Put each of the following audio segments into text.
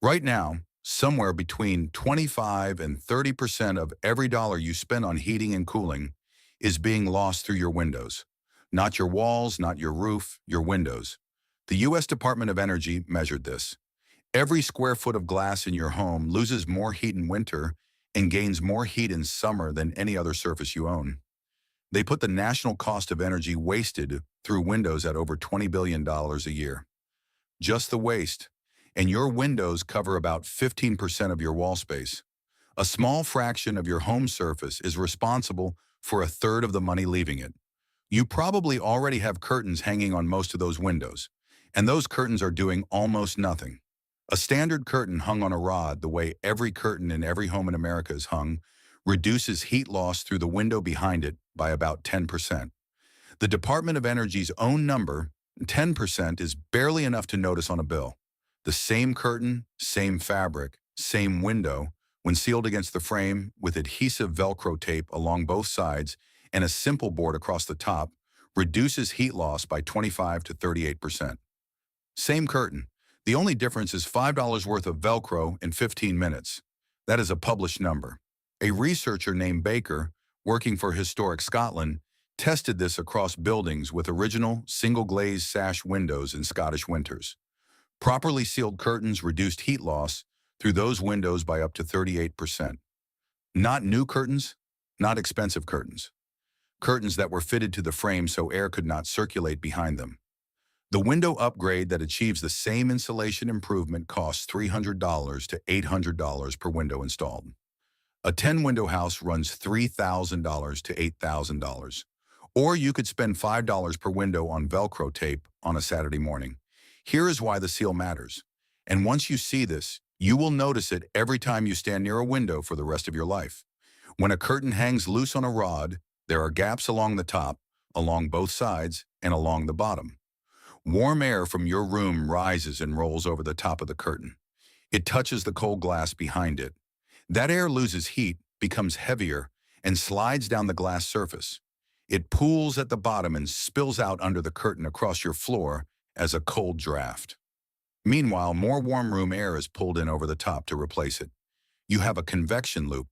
Right now, somewhere between 25 and 30% of every dollar you spend on heating and cooling is being lost through your windows. Not your walls, not your roof, your windows. The U.S. Department of Energy measured this. Every square foot of glass in your home loses more heat in winter and gains more heat in summer than any other surface you own. They put the national cost of energy wasted through windows at over $20 billion a year. Just the waste. And your windows cover about 15% of your wall space. A small fraction of your home surface is responsible for a third of the money leaving it. You probably already have curtains hanging on most of those windows, and those curtains are doing almost nothing. A standard curtain hung on a rod, the way every curtain in every home in America is hung, reduces heat loss through the window behind it by about 10%. The Department of Energy's own number, 10%, is barely enough to notice on a bill. The same curtain, same fabric, same window, when sealed against the frame with adhesive Velcro tape along both sides and a simple board across the top, reduces heat loss by 25 to 38%. Same curtain. The only difference is $5 worth of Velcro in 15 minutes. That is a published number. A researcher named Baker, working for Historic Scotland, tested this across buildings with original single-glazed sash windows in Scottish winters. Properly sealed curtains reduced heat loss through those windows by up to 38%. Not new curtains, not expensive curtains. Curtains that were fitted to the frame so air could not circulate behind them. The window upgrade that achieves the same insulation improvement costs $300 to $800 per window installed. A 10-window house runs $3,000 to $8,000. Or you could spend $5 per window on Velcro tape on a Saturday morning. Here is why the seal matters. And once you see this, you will notice it every time you stand near a window for the rest of your life. When a curtain hangs loose on a rod, there are gaps along the top, along both sides, and along the bottom. Warm air from your room rises and rolls over the top of the curtain. It touches the cold glass behind it. That air loses heat, becomes heavier, and slides down the glass surface. It pools at the bottom and spills out under the curtain across your floor as a cold draft. Meanwhile, more warm room air is pulled in over the top to replace it. You have a convection loop.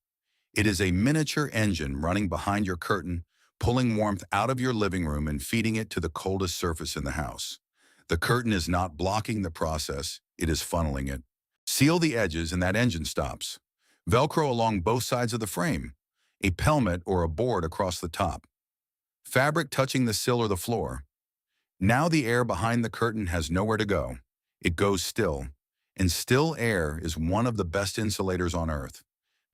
It is a miniature engine running behind your curtain, pulling warmth out of your living room and feeding it to the coldest surface in the house. The curtain is not blocking the process, it is funneling it. Seal the edges and that engine stops. Velcro along both sides of the frame. A pelmet or a board across the top. Fabric touching the sill or the floor. Now the air behind the curtain has nowhere to go. It goes still. And still air is one of the best insulators on earth.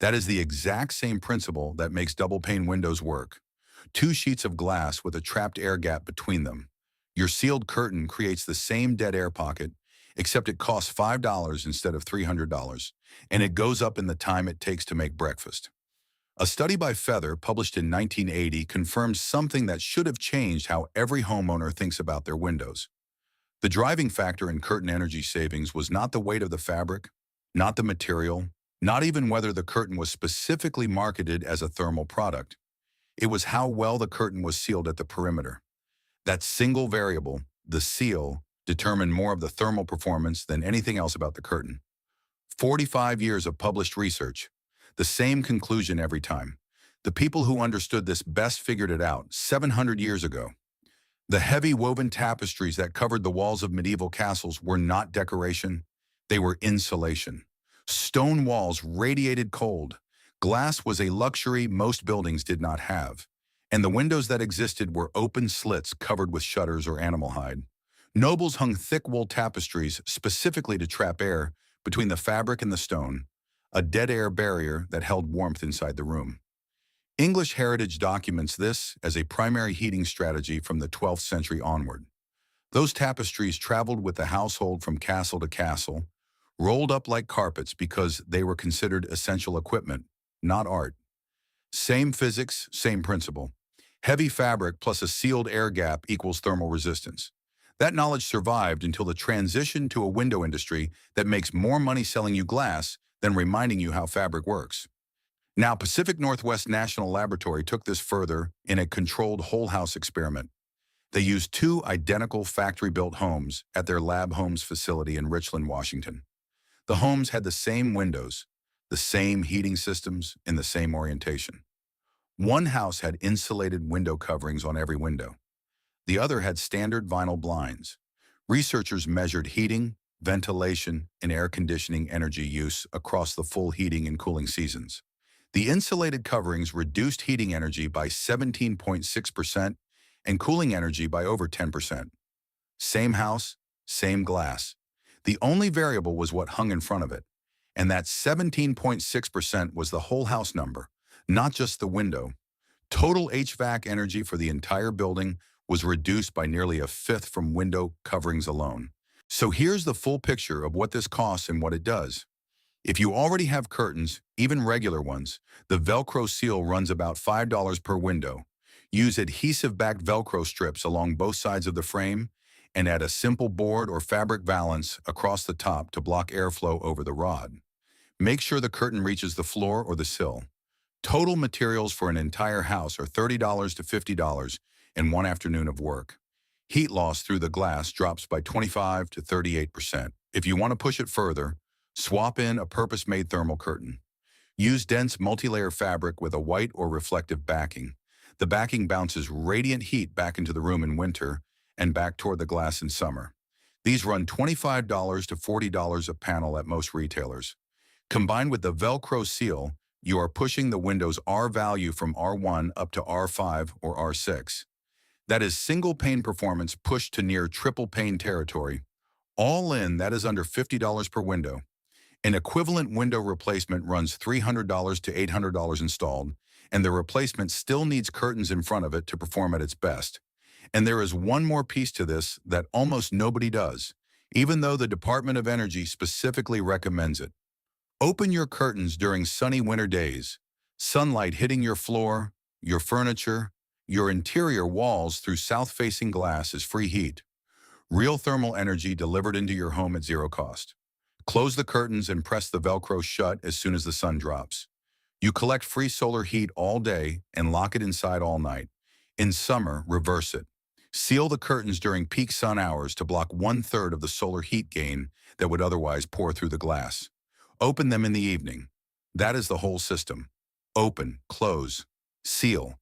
That is the exact same principle that makes double-pane windows work. Two sheets of glass with a trapped air gap between them. Your sealed curtain creates the same dead air pocket, except it costs $5 instead of $300, and it goes up in the time it takes to make breakfast. A study by Feather, published in 1980, confirms something that should have changed how every homeowner thinks about their windows. The driving factor in curtain energy savings was not the weight of the fabric, not the material, not even whether the curtain was specifically marketed as a thermal product. It was how well the curtain was sealed at the perimeter. That single variable, the seal, determined more of the thermal performance than anything else about the curtain. 45 years of published research. The same conclusion every time. The people who understood this best figured it out 700 years ago. The heavy woven tapestries that covered the walls of medieval castles were not decoration, they were insulation. Stone walls radiated cold. Glass was a luxury most buildings did not have. And the windows that existed were open slits covered with shutters or animal hide. Nobles hung thick wool tapestries specifically to trap air between the fabric and the stone, a dead air barrier that held warmth inside the room. English heritage documents this as a primary heating strategy from the 12th century onward. Those tapestries traveled with the household from castle to castle, rolled up like carpets because they were considered essential equipment, not art. Same physics, same principle. Heavy fabric plus a sealed air gap equals thermal resistance. That knowledge survived until the transition to a window industry that makes more money selling you glass than reminding you how fabric works. Now, Pacific Northwest National Laboratory took this further in a controlled whole-house experiment. They used two identical factory-built homes at their Lab Homes facility in Richland, Washington. The homes had the same windows, the same heating systems, and the same orientation. One house had insulated window coverings on every window. The other had standard vinyl blinds. Researchers measured heating, ventilation, and air conditioning energy use across the full heating and cooling seasons. The insulated coverings reduced heating energy by 17.6% and cooling energy by over 10%. Same house, same glass. The only variable was what hung in front of it, and that 17.6% was the whole house number, not just the window. Total HVAC energy for the entire building was reduced by nearly a fifth from window coverings alone. So here's the full picture of what this costs and what it does. If you already have curtains, even regular ones, the Velcro seal runs about $5 per window. Use adhesive-backed Velcro strips along both sides of the frame and add a simple board or fabric valance across the top to block airflow over the rod. Make sure the curtain reaches the floor or the sill. Total materials for an entire house are $30 to $50 in one afternoon of work. Heat loss through the glass drops by 25 to 38%. If you want to push it further, swap in a purpose-made thermal curtain. Use dense multi-layer fabric with a white or reflective backing. The backing bounces radiant heat back into the room in winter and back toward the glass in summer. These run $25 to $40 a panel at most retailers. Combined with the Velcro seal, you are pushing the window's R value from R1 up to R5 or R6. That is single pane performance pushed to near triple pane territory. All in, that is under $50 per window. An equivalent window replacement runs $300 to $800 installed, and the replacement still needs curtains in front of it to perform at its best. And there is one more piece to this that almost nobody does, even though the Department of Energy specifically recommends it. Open your curtains during sunny winter days. Sunlight hitting your floor, your furniture, your interior walls through south-facing glass is free heat. Real thermal energy delivered into your home at zero cost. Close the curtains and press the Velcro shut as soon as the sun drops. You collect free solar heat all day and lock it inside all night. In summer, reverse it. Seal the curtains during peak sun hours to block 1/3 of the solar heat gain that would otherwise pour through the glass. Open them in the evening. That is the whole system. Open, close, seal.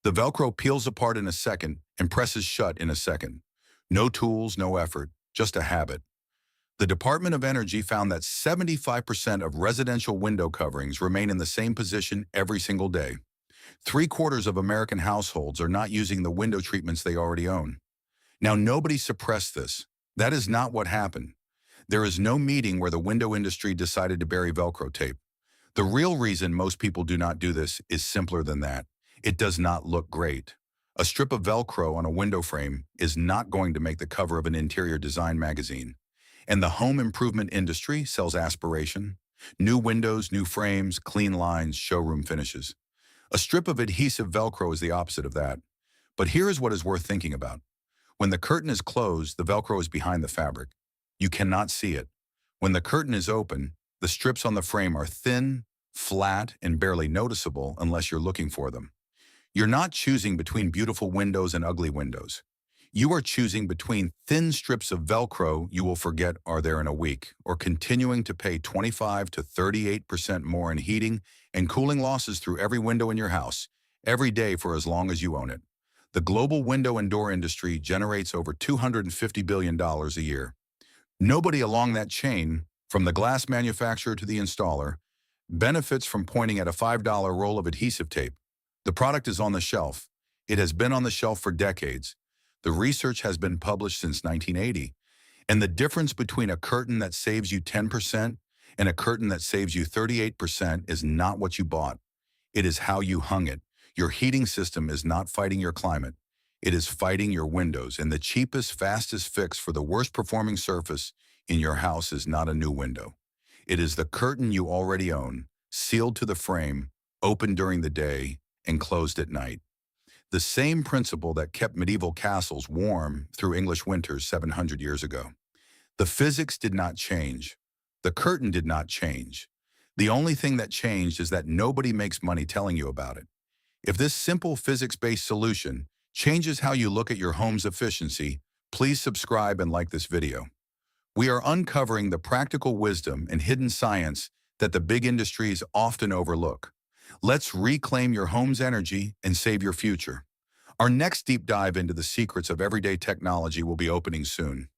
The Velcro peels apart in a second and presses shut in a second. No tools, no effort, just a habit. The Department of Energy found that 75% of residential window coverings remain in the same position every single day. 3/4 of American households are not using the window treatments they already own. Now, nobody suppressed this. That is not what happened. There is no meeting where the window industry decided to bury Velcro tape. The real reason most people do not do this is simpler than that. It does not look great. A strip of Velcro on a window frame is not going to make the cover of an interior design magazine. And the home improvement industry sells aspiration. New windows, new frames, clean lines, showroom finishes. A strip of adhesive Velcro is the opposite of that. But here is what is worth thinking about. When the curtain is closed, the Velcro is behind the fabric. You cannot see it. When the curtain is open, the strips on the frame are thin, flat, and barely noticeable unless you're looking for them. You're not choosing between beautiful windows and ugly windows. You are choosing between thin strips of Velcro you will forget are there in a week, or continuing to pay 25 to 38% more in heating and cooling losses through every window in your house, every day for as long as you own it. The global window and door industry generates over $250 billion a year. Nobody along that chain, from the glass manufacturer to the installer, benefits from pointing at a $5 roll of adhesive tape. The product is on the shelf. It has been on the shelf for decades. The research has been published since 1980. And the difference between a curtain that saves you 10% and a curtain that saves you 38% is not what you bought. It is how you hung it. Your heating system is not fighting your climate. It is fighting your windows, and the cheapest, fastest fix for the worst performing surface in your house is not a new window. It is the curtain you already own, sealed to the frame, open during the day, and closed at night. The same principle that kept medieval castles warm through English winters 700 years ago. The physics did not change. The curtain did not change. The only thing that changed is that nobody makes money telling you about it. If this simple physics-based solution changes how you look at your home's efficiency, please subscribe and like this video. We are uncovering the practical wisdom and hidden science that the big industries often overlook. Let's reclaim your home's energy and save your future. Our next deep dive into the secrets of everyday technology will be opening soon.